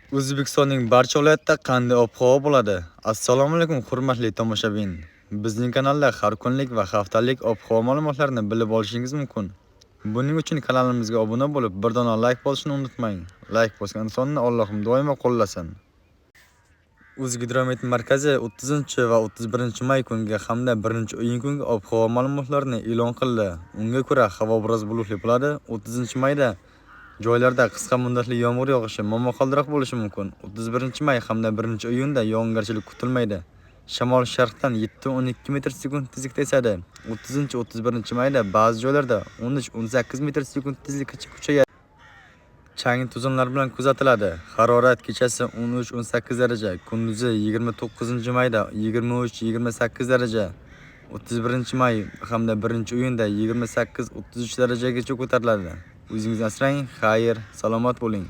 O'zbekistonning barcha viloyatida qanday ob-havo bo'ladi? Assalomu alaykum hurmatli tomoshabin. Bizning kanalda har kunlik va haftalik ob-havo ma'lumotlarini bilib olishingiz mumkin. Buning uchun kanalimizga obuna bo'lib, bir dona like bosishni unutmang. Like bosgan insonni Allohim doimo qo'llasin. O'zgidromet markazi 30 va 31-may kunga hamda 1-iyun kunga ob-havo ma'lumotlarini e'lon qildi. Unga ko'ra havo biroz bulutli bo'ladi. 30-mayda joylarda qisqa muddatli yomg'ir yog'ishi, momaqaldiroq bo'lishi mumkin. 31-may hamda 1-iyunda yog'ingarchilik kutilmaydi. Shamol sharqdan 7-12 metr/sekund tezlikda esadi. 30-31-mayda ba'zi joylarda 13-18 metr/sekund tezlikgacha kuchayadi. Chang to'zonlar bilan kuzatiladi. Harorat kechasi 13-18 daraja, kunduzi 29-mayda 23-28 daraja, 31-may hamda 1-iyunda 28-33 darajagacha ko'tariladi. O'zingizni asrang, xayr, salomat bo'ling.